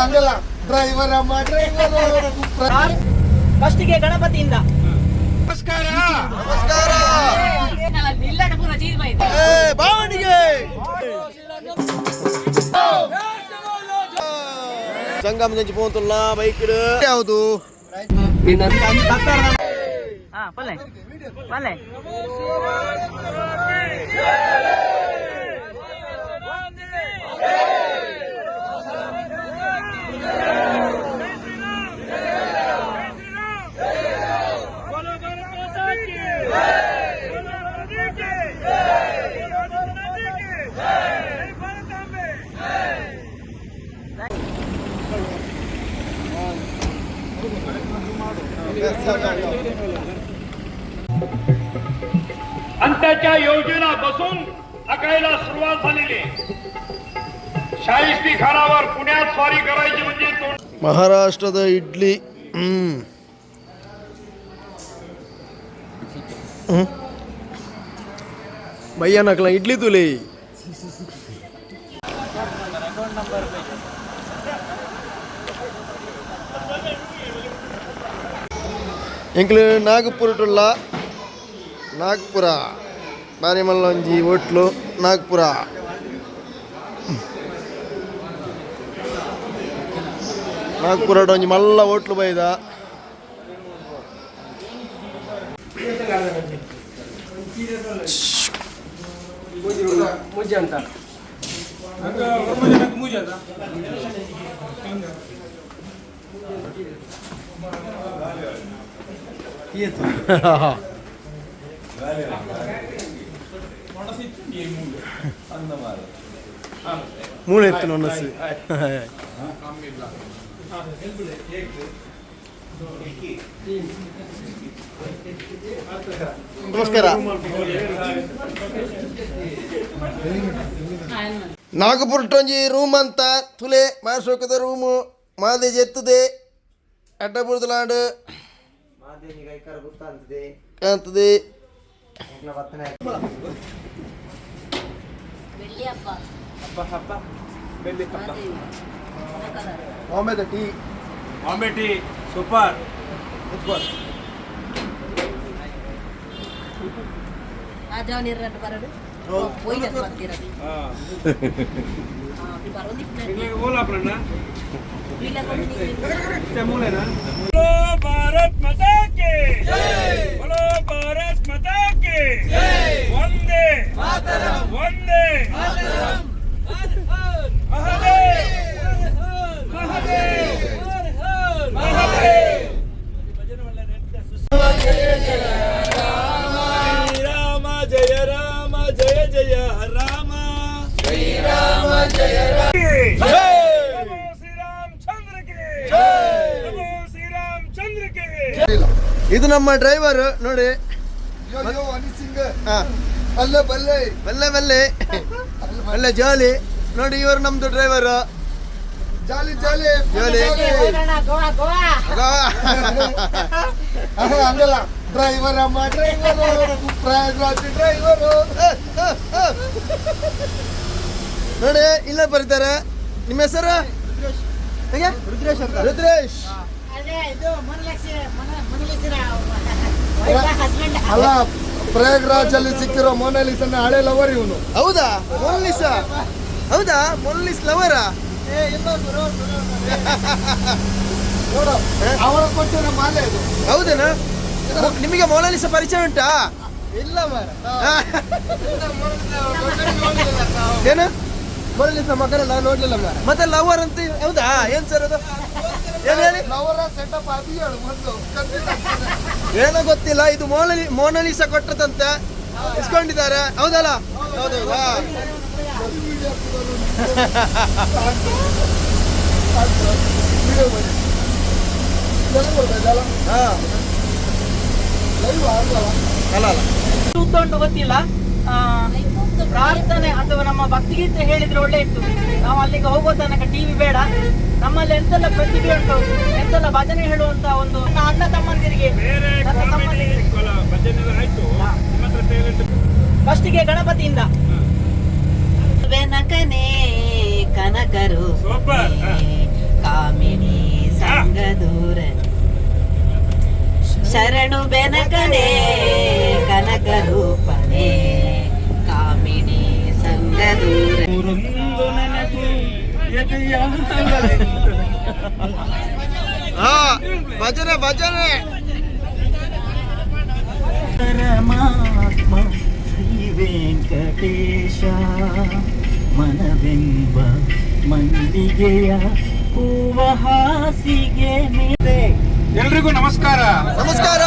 ಹಂಗಲ್ಲ ಡ್ರೈವರ್ ಫಸ್ಟಿಗೆ ಗಣಪತಿಯಿಂದ ನಮಸ್ಕಾರ ನಮಸ್ಕಾರ ಬಾವಣಿಗೆ ಸಂಗಮ నుంచి పోతున్నా బైక్ ಯಾವುದು ಪಲ್ಲೆ ಪಲ್ಲೆ अंत्याच्या योजना बसून आखायला सुरुवात झालेली. शाहिस्ती खानावर पुण्यात स्वारी करायची म्हणजे ಮಹಾರಾಷ್ಟ್ರದ ಇಡ್ಲಿ भैया नकला इडली तुले ಎಂಕ್ಲು ನಾಗಪುರ ಟುಲ್ಲ ನಾಗ್ಪುರ ಬಾರಿ ಮಲ್ಲ ಒಂಜಿ ಹೋಟ್ಲು ನಾಗ್ಪುರ ನಾಗ್ಪುರ ಒಂಜಿ ಮಲ್ಲ ಹೋಟ್ಲು ಬೈದ ಮುಜ್ಜೆ ಅಂತ ಮೂಳೆ ಎತ್ತು ನೊನಸು ನಮಸ್ಕಾರ ನಾಗಪುರ ಟೊಂಜಿ ರೂಮ್ ಅಂತ ತುಲೆ ಮಾಸೋಕದ ರೂಮು ಮಾದೆ ಜೆತ್ತದೆ ಅಡ್ಡ ಬುಡ್ದಲಾಂಡು ಕಾಂತದೆ Bombay tea Bombay tea super. Bharat माता के बोलो भारत माता के वंदे वंदे महादेव महादेव महादेव राम जय राम जय जय राम श्री राम जय राम ಇದು ನಮ್ಮ ಡ್ರೈವರ್ ನೋಡಿ ಬಲ್ಲೆ ಬಲ್ಲೆ ಬಲ್ಲೆ ಬಲ್ಲೆ ಬಲ್ಲೆ ಜಾಲಿ ನೋಡಿ ಇವರು ನಮ್ದು ಡ್ರೈವರ್ ಜಾಲಿ ಜಾಲಿ ಜಾಲಿ ಹಂಗಲ್ಲ ಡ್ರೈವರ್ ಅಮ್ಮ ಡ್ರೈವರ್ ಪ್ರಯಾಗ್ರಾಜ್ ಡ್ರೈವರ್ ನೋಡಿ ಇಲ್ಲ ಬರೀತಾರೆ. ನಿಮ್ಮ ಹೆಸರು ರುದ್ರೇಶ್ ಅಂತ. ರುದ್ರೇಶ್ ಅಲ್ಲ ಪ್ರಯಾಗ್ರಾಜ್ ಅಲ್ಲಿ ಸಿಕ್ಕಿರೋ ಮೊನಾಲಿಸನ್ನ ಹಳೆ ಲವರ್ ಇವನು. ಹೌದಾ ಮೊನಾಲಿಸ? ಹೌದಾ ಮೊನಾಲಿಸ್ ಲವರಾ? ಅವರ ಕೊಟ್ಟಿರೋ ಮಾಲೆ ಇದು. ಹೌದೇನಾ? ನಿಮಗೆ ಮೊನಾಲಿಸ ಪರಿಚಯ ಉಂಟಾ? ಇಲ್ಲ ಏನು ಮೊನಾಲಿಸ ಮಗನ ನಾವು ನೋಡ್ಲಿಲ್ಲ ಮತ್ತೆ ಲವರ್ ಅಂತ. ಹೌದಾ ಏನ್ ಸರ್ ಅದು? ಏನ್ ಹೇಳಿ? ಲವರ ಸೆಟಪ್ ಏನೋ ಗೊತ್ತಿಲ್ಲ. ಇದು ಮೊನಾಲಿಸ ಕೊಟ್ಟದಂತೆ ಇಸ್ಕೊಂಡಿದ್ದಾರೆ. ಹೌದಲ್ಲ? ಹೌದು. ಉಂಟು ಗೊತ್ತಿಲ್ಲ. ಪ್ರಾರ್ಥನೆ ಅಥವಾ ನಮ್ಮ ಭಕ್ತಿಗೀತೆ ಹೇಳಿದ್ರೆ ಒಳ್ಳೆ ಇತ್ತು. ನಾವು ಅಲ್ಲಿಗೆ ಹೋಗೋ ತನಕ ಟಿವಿ ಬೇಡ. ನಮ್ಮಲ್ಲಿ ಎಂತೆಲ್ಲ ಪ್ರತಿಭೆ ಉಂಟು, ಎಂತೆಲ್ಲ ಭಜನೆ ಹೇಳುವಂತ ಒಂದು ಅಣ್ಣ ತಮ್ಮಂದಿರಿಗೆ ಫಸ್ಟಿಗೆ ಗಣಪತಿಯಿಂದ వెనకనే కనకరు ಬೆನಕನೆ ಕನಕ ರೂಪನೆ ಕಾಮಿನಿ ಸಂಗದೂರ ಭಜನೆ ಭಜನೆ ಪರಮಾತ್ಮ ಶ್ರೀ ವೆಂಕಟೇಶ ಮನವೆಂಬ ಮಲ್ಲಿಗೆಯ ಹೂವ ಹಾಸಿಗೆ ಮೇಲೆ. ಎಲ್ರಿಗೂ ನಮಸ್ಕಾರ. ನಮಸ್ಕಾರ.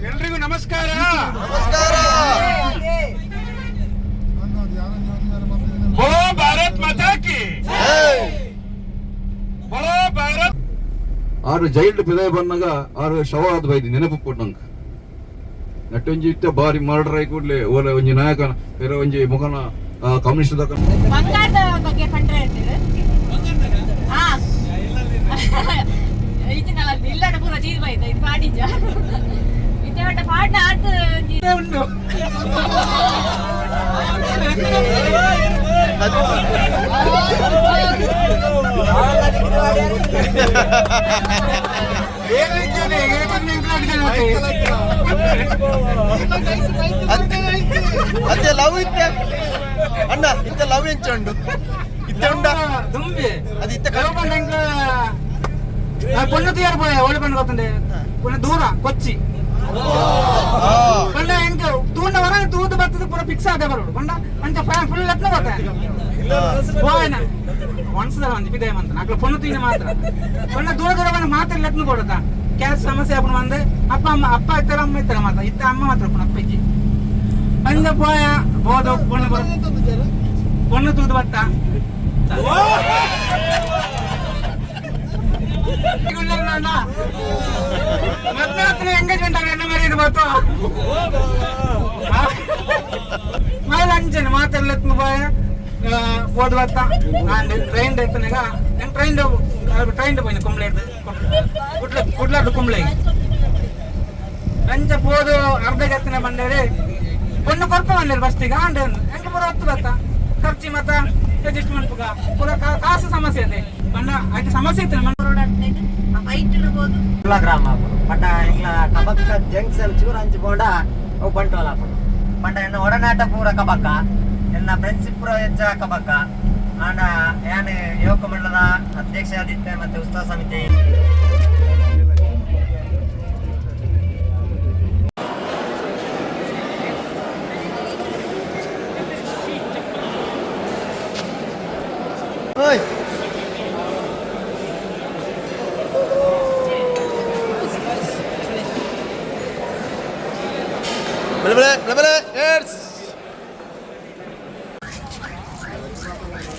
ಎಲ್ರಿಗೂ ನಮಸ್ಕಾರ. ನಮಸ್ಕಾರ. ಬೋಲೋ ಭಾರತ್ ಮಾತಾ ಕಿ ಜೈ. ಬೋಲೋ ಭಾರತ್. ಆರು ಜೈಲ್ಡ್ ಪಿದಾಯ ಬಂದಾಗ ಆರು ಶವ ಆದ ಬೈದಿ ನೆನಪು ಕೊಟ್ಟಂಗ ನಟ್ಟೊಂಜಿ ಇತ್ತ ಬಾರಿ ಮರ್ಡರ್ ಆಗಿ ಕೂಡ್ಲೆ ಓಲ ಒಂಜಿ ನಾಯಕನ ಬೇರೆ ಒಂಜಿ ಮುಖನ ಕಮ್ಯುನಿಸ್ಟ್ ದಕ್ಕ ಬಂಗಾರದ ಬಗ್ಗೆ ಕಂಡ್ರೆ ಹೇಳ್ತೀರಿ ಹಾ ಈಚಿನಲ್ಲ ಇಲ್ಲಡ ಪೂರ ಚೀಸ್ ಬೈತ ಇದು ಪಾಡಿಂಜ ಇತ್ತೆ ಬಟ್ಟ ಪಾಡ್ನ ಆತ ಉಂಟು ಅದೇ ಲವ್ ಇತ್ತೆ ಅಣ್ಣ ಇತ್ತ ಲವ್ ಎಂಚಂಡು ಇತ್ತೆ ಉಂಡ ದುಂಬಿ ಅದು ಇತ್ತ పొన్న తీయారు పోయా ఓడి పండుగ అవుతుండే పొన్న దూర కొచ్చి కొండ ఇంకా తూండ వర తూందు బರ್ತದೆ ಪೂರ ಫಿಕ್ಸ್ ಆದ ಬರೋಡು కొంಡ ಮಂಚ ಫ್ಯಾನ್ ಫುಲ್ ಎತ್ನ ಹೋಗ್ತಾನೆ పోయిన ಒನ್ಸದ ಒಂದು ಬಿದೆ ಮಂತ ಅక్కడ పొన్న ತಿನ್ನ ಮಾತ್ರ కొంಡ ದೂರ ದೂರ ಬಂದು ಮಾತ್ರ ಎತ್ನ ಕೊಡತಾ ಕ್ಯಾಸ್ ಸಮಸ್ಯೆ ಆಪಣ ಬಂದೆ ಅಪ್ಪ ಅಮ್ಮ ಅಪ್ಪ ಇತ್ತರ ಅಮ್ಮ ಇತ್ತರ ಮಾತ್ರ ಇತ್ತ ಅಮ್ಮ ಮಾತ್ರ ಪುಣ ಅಪ್ಪಜ್ಜಿ ಅಂದ పోయಾ ಹೋದ పొన్న ತೂದು ಬತ್ತ ಎಂಗೇಜ್ಮೆಂಟ್ ಆಗ ಎನ್ನ ಮರಿ ಬರ್ತು ಮೈಲ್ ಅಂಚನೆ ಮಾತಾಡ್ಲತ್ ಬಾಯ ಓದ್ ಬರ್ತ ನಾನು ಟ್ರೈನ್ ಎತ್ತನಾಗ ನಾನು ಟ್ರೈನ್ పోయిన ಕುಂಬ್ಳೆ ಕುಡ್ಲಾಡು ಕುಂಬ್ಳೆ ಅಂಚ ಹೋದು ಅರ್ಧ ಗತ್ತಿನ ಬಂದರೆ ಒಂದು ಕೊರ್ಪ ಬಂದಿರು ಬಸ್ಟಿಗೆ ಅಂಡ್ ಎಂಟು ಪೂರ ಹೊತ್ತು ಬರ್ತ ಖರ್ಚಿ ಮತ್ತ ಅಡ್ಜಸ್ಟ್ಮೆಂಟ್ ಪೂರ ಕಾಸು ಸಮಸ್ಯೆ ಇದೆ ಬಂಡ ಆಯ್ತು ಸಮಸ್ಯೆ ಇತ್ತು ಗ್ರಾಮ ಪಂಡ ಇಂಗ್ಲ ಕಬಕ್ಕ ಜಂಕ್ಷನ್ ಚೂರ ಹಂಚಿಕೊಂಡ ಅವು ಬಂಟೋಲ ಪಂಡ ಎನ್ನ ಒಡನಾಟ ಪೂರ ಕಬಕ್ಕ ಎನ್ನ ಫ್ರೆಂಡ್ಶಿಪ್ ಪೂರ ಹೆಚ್ಚ ಕಬಕ್ಕ ಆಂಡ ಯಾನ್ ಯುವಕ ಮಂಡಲದ ಅಧ್ಯಕ್ಷ ಆದಿತ್ಯ ಮತ್ತೆ ಉತ್ಸವ ಸಮಿತಿ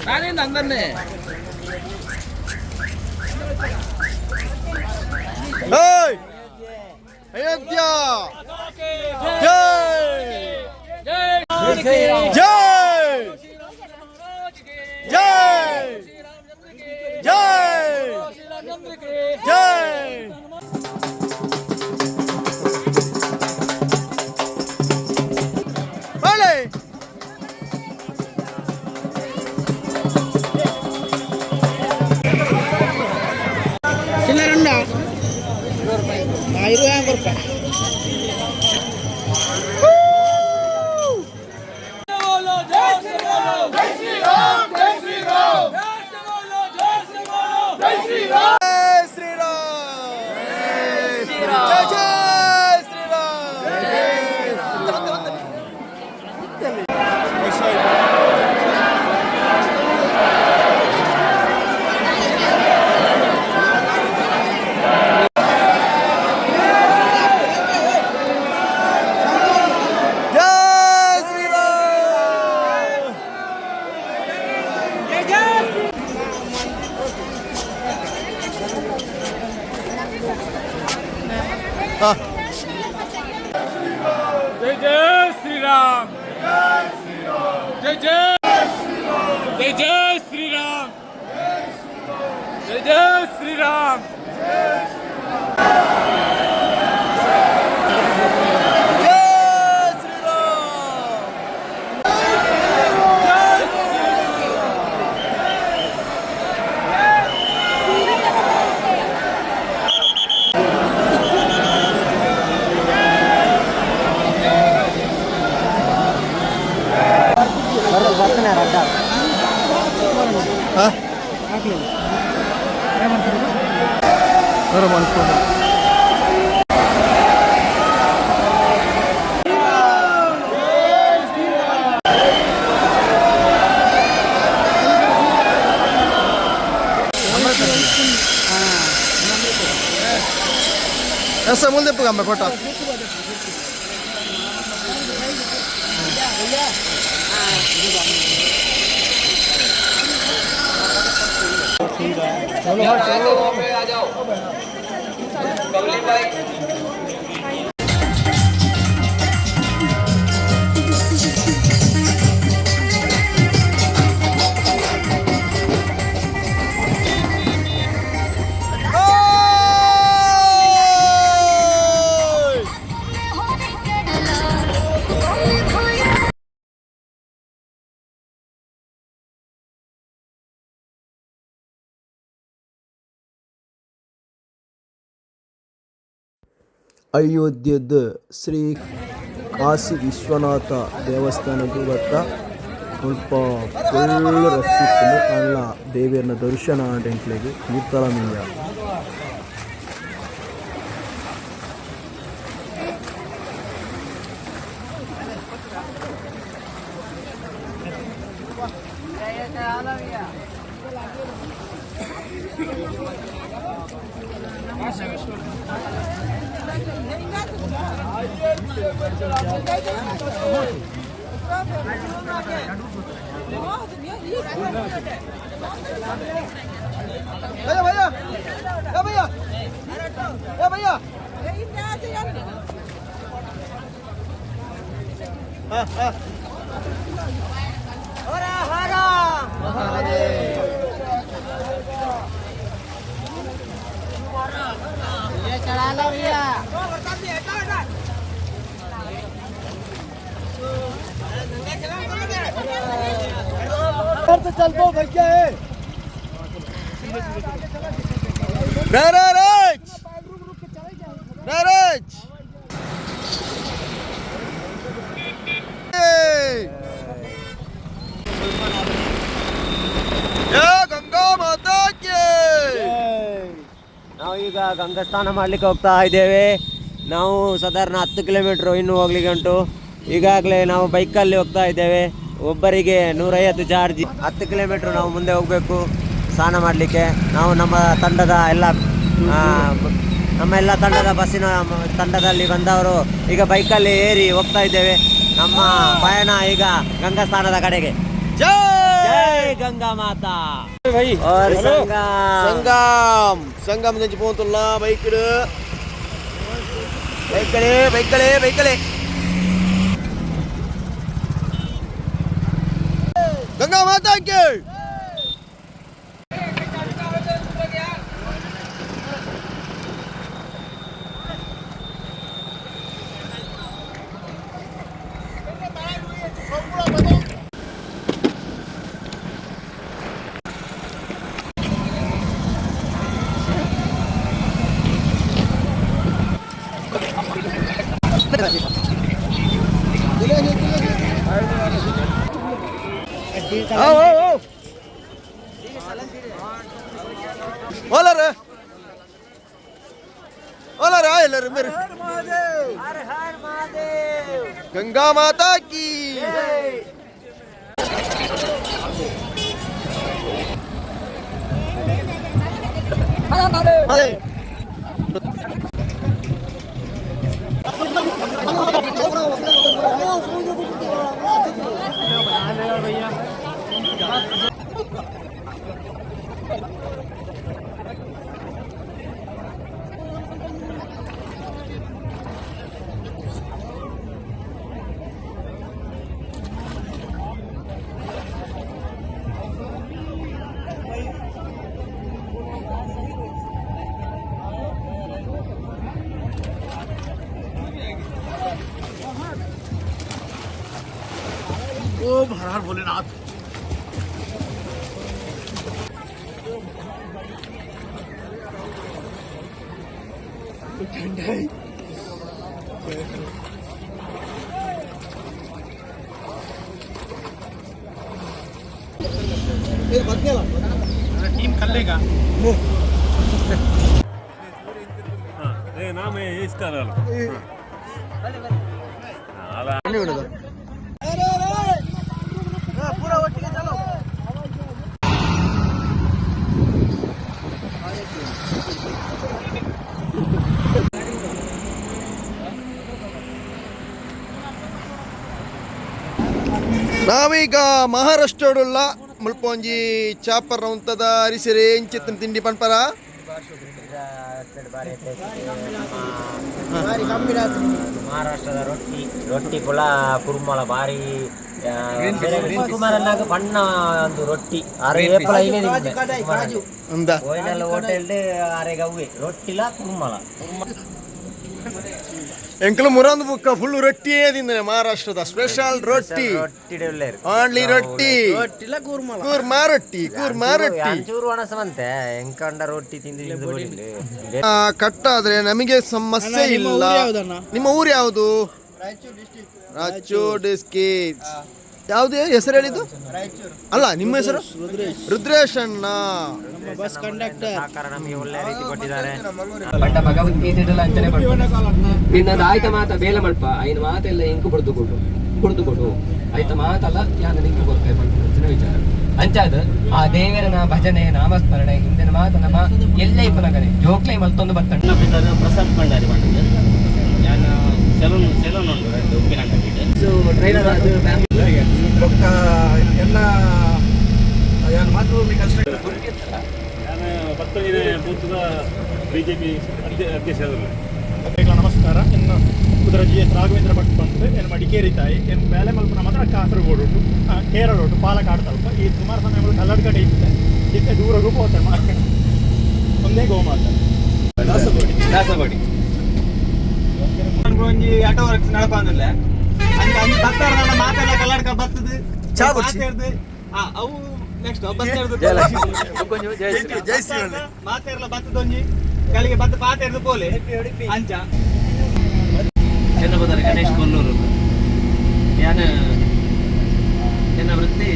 ನಾನೇನು ಅಂದನ್ನೇ ಅಯೋಧ್ಯ ಜೈ ಜೈ ಜೈ ಜೈ ಜೈ ಬಾಳೆ ಚಿಲ್ಲರುಂಡ 20 ರೂಪಾಯಿ जय जय श्री राम जय जय जय जय श्री राम जय जय श्री राम ಮುಂದೆ ಪುಗಮ್ಮ ಕೊಟ್ಟ ಅಯೋಧ್ಯದ ಶ್ರೀ ಕಾಶಿ ವಿಶ್ವನಾಥ ದೇವಸ್ಥಾನಕ್ಕೆ ಇವತ್ತು ಸ್ವಲ್ಪ ಫುಲ್ ರಶ್ ಇತ್ತು. ಅಲ್ಲ ದೇವಿಯನ್ನ ದರ್ಶನ ಆಡೆಂಟ್ಲಿಗೆ ತೀರ್ಥಳ ಮೀಯ भैया भैया भैया भैया चढ़ा लो भैया चल दो भैया नाराज नाराज गंगा माता की ನಾವೀಗ ಗಂಗಾ ಸ್ನಾನ ಮಾಡ್ಲಿಕ್ಕೆ ಹೋಗ್ತಾ ಇದ್ದೇವೆ. ನಾವು ಸಾಧಾರಣ 10 ಕಿಲೋಮೀಟ್ರು ಇನ್ನೂ ಹೋಗ್ಲಿಕ್ಕೆ ಉಂಟು. ಈಗಾಗಲೇ ನಾವು ಬೈಕಲ್ಲಿ ಹೋಗ್ತಾ ಇದ್ದೇವೆ. ಒಬ್ಬರಿಗೆ 150 ಚಾರ್ಜ್. 10 ಕಿಲೋಮೀಟ್ರು ನಾವು ಮುಂದೆ ಹೋಗಬೇಕು ಸ್ನಾನ ಮಾಡಲಿಕ್ಕೆ. ನಾವು ನಮ್ಮ ಎಲ್ಲ ತಂಡದ ಬಸ್ಸಿನ ತಂಡದಲ್ಲಿ ಬಂದವರು ಈಗ ಬೈಕಲ್ಲಿ ಏರಿ ಹೋಗ್ತಾ ಇದ್ದೇವೆ. ನಮ್ಮ ಪಯಣ ಈಗ ಗಂಗಾ ಸ್ನಾನದ ಕಡೆಗೆ. जय गंगा माता भाई और संगम संगम నుంచి పోతున్నా బైకుడు బైకలే गंगा माता की गंगा माता की ओम हर हर भोलेनाथ। ठंडा है ये बदलेला ನಾವೀಗ ಮಹಾರಾಷ್ಟ್ರಡುಲ್ಲ ಮುಲ್ಪೊಂಜಿ ಚಾಪರ್ ಉಂತದ ಅರಿಸಿರಿ ಇಂಚಿತ್ತಿನ ತಿಂಡಿ ಪನ್ಪರ ಮಹಾರಾಷ್ಟ್ರದ ರೊಟ್ಟಿ ಪುಳ ಕುರ್ಮಲ ಬಾರಿ ಕುಮಾರನಾಗ ಬಣ್ಣ ಒಂದು ರೊಟ್ಟಿ ಹೋಟೆಲ್ ಅರೆಗ ಅವ್ವೆ ರೊಟ್ಟಿಲ ಕುರ್ಮಲ ಎಂಕಲು ಮುರಂದು ಬುಕ್ಕ ಫುಲ್ ರೊಟ್ಟಿಯೇ ತಿಂದ್ರೆ ಮಹಾರಾಷ್ಟ್ರದ ಸ್ಪೆಷಲ್ ರೊಟ್ಟಿ ಆನ್ಲಿ ರೊಟ್ಟಿ ಕೂರ್ಮಾ ರೊಟ್ಟಿ ಚೂರು ಅನಸವಂತೆ ಎಂಕಂಡ ರೊಟ್ಟಿ ತಿಂದು ಕಟ್ಟಾದ್ರೆ ನಮಗೆ ಸಮಸ್ಯೆ ಇಲ್ಲ. ನಿಮ್ಮ ಊರು ಯಾವುದು? ರಾಯಚೂರು ಡಿಸ್ಟ್ರಿಕ್ಟ್. ಯಾವ್ದು ಹೆಸರು ಹೇಳಿದ್ದು? ಅಲ್ಲ ನಿಮ್ಮ ಹೆಸರು? ರುದ್ರೇಶ್ ಅಣ್ಣ. ನಮಗೆ ಒಳ್ಳೆ ರೀತಿ ಕೊಟ್ಟಿದ್ದಾರೆ. ಪಂಡ ಭಗವದ್ಗೀತೆದಲ್ಲ ಅಂತಾನೆ ನಿನ್ನದು ಆಯ್ತ ಮಾತ ಬೇಲೆ ಮಲ್ಪ ಐದು ಮಾತೆಲ್ಲ ಇಂಕು ಕೊಡು ಆಯ್ತ ಮಾತಲ್ಲ ಯಾನ ನಿಂಕು ಕೊಡ್ತೇವೆ ಪಂಚಿನ ವಿಚಾರ ಅಂಚಾದ ಆ ದೇವರನ ಭಜನೆ ನಾಮಸ್ಮರಣೆ ಹಿಂದಿನ ಮಾತ ನಮ್ಮ ಎಲ್ಲ ಇಪ್ಪನಗನೆ ಜೋಕ್ಲೈ ಮಲ್ತೊಂದು ಬರ್ತಣ್ಣ ಪ್ರಸಾದ್ ಭಂಡಾರಿ ಮಾಡಿದ್ದೆ ನಾನು ಸೆಲೂನ್ ಉಂಟು ಉಪ್ಪಿನಂಗಡಿ. ಸೊ ಟ್ರೈನರ್ ಎಲ್ಲ ಮಾತೃಭೂಮಿ ಕಷ್ಟ ನಾನು 19ನೇ ಬೂತ್ದ ಬಿಜೆಪಿ ಅಧ್ಯಕ್ಷರು. ನಮಸ್ಕಾರ. ಇನ್ನು ಕುದುರ ಜಿ ಎಸ್ ರಾಘವೇಂದ್ರ ಭಟ್ ಬಂತು ಏನು ಮಡಿಕೇರಿ ತಾಯಿ ಏನು ಬೇಲೆ ಮಲ್ಪನ ಮಾತ್ರ ಕಾಸರಗೋಡು ಉಂಟು ಕೇರಳ ಉಂಟು ಪಾಲಕ್ಕಾಡು ತಲುಪ ಈ ಸುಮಾರು ಸಮಯ ಕಲ್ಲಡ ಕಡೆ ಇತ್ತೆ ಇತ್ತೆ ದೂರಗೂ ಹೋಗ್ತಾರೆ ಒಂದೇ ಗೋಮಾತ ದಾಸಗೋಡಿ ಒಂಜಿ ಆಟೋ ವರ್ಕ್ಸ್ ನಡಪಂದಿಲ್ಲ ಅಂಚ ಅಂಚ ಬತ್ತಾರ ನನ್ನ ಮಾತೆಲ್ಲ ಕಲ್ಲಡ್ಕ ಬತ್ತದು ಚಾ ಕುಡ್ಸಿ. ಅವು ನೆಕ್ಸ್ಟ್ ಬತ್ತೇರ್ದು ಮಾತೆರ್ಲ ಬತ್ತದೊಂಜಿ ಕಲಿಗೆ ಬತ್ತ ಪಾತೆರ್ದು ಪೋಲೆ ಅಂಚ ಚೆನ್ನಬದರ ಗಣೇಶ್ ಕೊಲ್ಲೂರು ನಾನು ನನ್ನ ವೃತ್ತಿ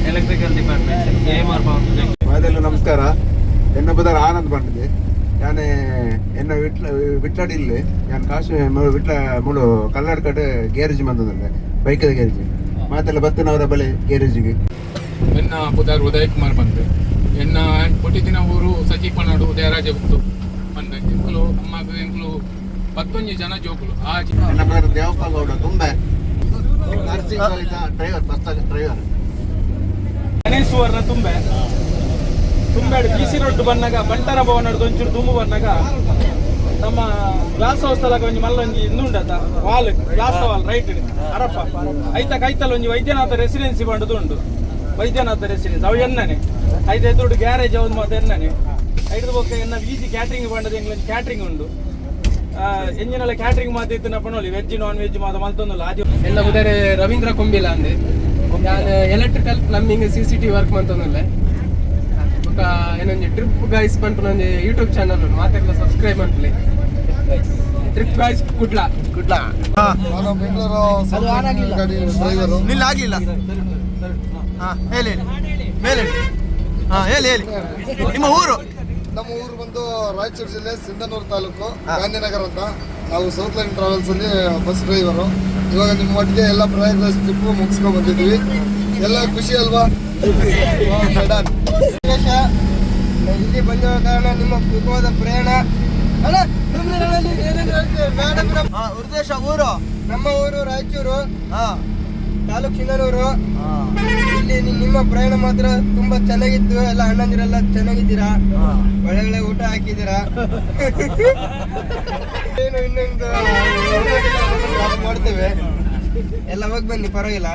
electrical department AMR power project. ಮೊದಲು ನಮಸ್ಕಾರ. ಎನ್ನ ಬದರ ಆನಂದ್ ಬಂದಿದೆ ಯಾನೆ ಎನ್ನ ವಿಟ್ಲಾಡಿಲ್ಲಿ ಯಾನ್ ಕಾಶಿ ವಿಟ್ಲ ಮುಳು ಕಲ್ನಾಡ್ ಕಡೆ ಗ್ಯಾರೇಜ್ ಬಂದದಲ್ಲ ಬೈಕದ ಗ್ಯಾರೇಜ್ ಮಾತೆಲ್ಲ ಬತ್ತನವರ ಬಲೆ ಗ್ಯಾರೇಜಿಗೆ ಎನ್ನ ಪುದಾರ್ ಉದಯ್ ಕುಮಾರ್ ಬಂದೆ ಎನ್ನ ಕೊಟ್ಟಿದ್ದಿನ ಊರು ಸಚಿಪನಾಡು ಉದಯರಾಜ ಬುಕ್ತು ಬಂದೆ ಎಂಕುಲು ಅಮ್ಮಗ ಎಂಕುಲು 11 ಜನ ಜೋಕುಲು ಎನ್ನ ಬದರ Devappa Gowda Tumbe nursing college driver bus driver Ganesh Suvarna Tumbe BC road ಬಂದಾಗ ಬಂಟರ ಭವನ ಒಂಚೂರು ತುಂಬು ಬಂದಾಗ ನಮ್ಮ ಗ್ಲಾಸ್ ಹೌಸ್ ತಲಕ ಒಂಜಿ ಮಲ್ಲೊಂಜಿ ಇಂದುಂಡತ ವಾಲ್ ಗ್ಲಾಸ್ ವಾಲ್ ರೈಟ್ ಅರಫ ಐತ ಕೈತಲ್ ಒಂಜಿ ವೈದ್ಯನಾಥ ರೆಸಿಡೆನ್ಸಿ ಬಂಡದು ಉಂಟು. ವೈದ್ಯನಾಥ ರೆಸಿಡೆನ್ಸಿ ಅವು ಎನ್ನನೆ ಐದು ಎದುರು ಗ್ಯಾರೇಜ್ ಅವ್ದು ಮತ್ತೆ ಎನ್ನನೆ ಐದು ಬೊಕ್ಕ ಎನ್ನ ಈಜಿ ಕ್ಯಾಟ್ರಿಂಗ್ ಬಂಡದ ಎಂಗ್ಲಂಜಿ ಕ್ಯಾಟ್ರಿಂಗ್ ಉಂಟು. ಎಂಜಿನೆಲ್ಲ ಕ್ಯಾಟ್ರಿಂಗ್ ಮಾತು ಇತ್ತು ನಪ್ಪನೊಲಿ ವೆಜ್ ನಾನ್ ವೆಜ್ ಮಾತ ಮಲ್ತೊಂದಲ್ಲ ಆಜು ಎಲ್ಲ ಉದರೆ ರವೀಂದ್ರ ಕೊಂಬಿಲ ಅಂದೆ ನಾನು ಎಲೆಕ್ಟ್ರಿಕಲ್ ಪ್ಲಂಬಿಂಗ್ CCTV ವರ್ಕ್ ಮಂತೊಂದುಲ್ಲೆ ಬೊಕ ಏನೊಂಜಿ ಟ್ರಿಪ್ ಗೈಸ್ ಪಂಪುನೊಂಜಿ ಯೂಟ್ಯೂಬ್ ಚಾನಲ್ ಮಾತೆಲ್ಲ ಸಬ್ಸ್ಕ್ರೈಬ್ ಮಾಡ್ಲಿ. ಟ್ರಿಪ್ ಗೈಸ್ ಕುಡ್ಲಾ ನಿಲ್ಲ ಆಗ್ಲಿಲ್ಲ. ಹೇಳಿ ಮೇಲೆ ಹೇಳಿ ನಿಮ್ಮ ಊರು? ನಮ್ಮ ಊರು ಬಂದು ರಾಯಚೂರು ಜಿಲ್ಲೆ ಸಿಂಧನೂರು ತಾಲೂಕು ಗಾಂಧಿನಗರ ಅಂತ. ನಾವು ಸೌತ್ ಲೈನ್ ಟ್ರಾವೆಲ್ಸ್ ಅಲ್ಲಿ ಬಸ್ ಡ್ರೈವರು. ಇವಾಗ ನಿಮ್ಮ ಒಟ್ಟಿಗೆ ಎಲ್ಲ ಪ್ರಯಾಗ್ರಾಜ್ ಟ್ರಿಪ್ ಮುಗಿಸ್ಕೊಂಡ್ ಬಂದಿದ್ದೀವಿ. ಎಲ್ಲ ಖುಷಿ ಅಲ್ವಾ? ಇಲ್ಲಿ ಬಂದ ಕಾರಣ ನಿಮ್ಮ ಕುಟುಂಬದ ಪ್ರಯಾಣ ಉದ್ದೇಶ ಊರು ನಮ್ಮ ಊರು ರಾಯಚೂರು ತಾಲೂಕು ಸಿಂಧನೂರು. ಇಲ್ಲಿ ನಿಮ್ಮ ಪ್ರಯಾಣ ಮಾತ್ರ ತುಂಬಾ ಚೆನ್ನಾಗಿತ್ತು. ಎಲ್ಲ ಅಣ್ಣಂದಿರೆಲ್ಲ ಚೆನ್ನಾಗಿದ್ದೀರಾ, ಒಳ್ಳೆ ಊಟ ಹಾಕಿದ್ದೀರಾ. ಏನು ಇನ್ನೊಂದು ಮಾಡ್ತೇವೆ, ಎಲ್ಲ ಹೋಗಿ ಬನ್ನಿ ಪರವಾಗಿಲ್ಲ.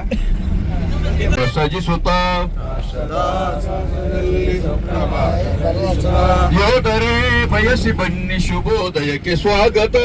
ಸಜಿಸುತ್ತ ಯೋಧರೇ ಬಯಸಿ ಬನ್ನಿ ಶುಭೋದಯಕ್ಕೆ ಸ್ವಾಗತ.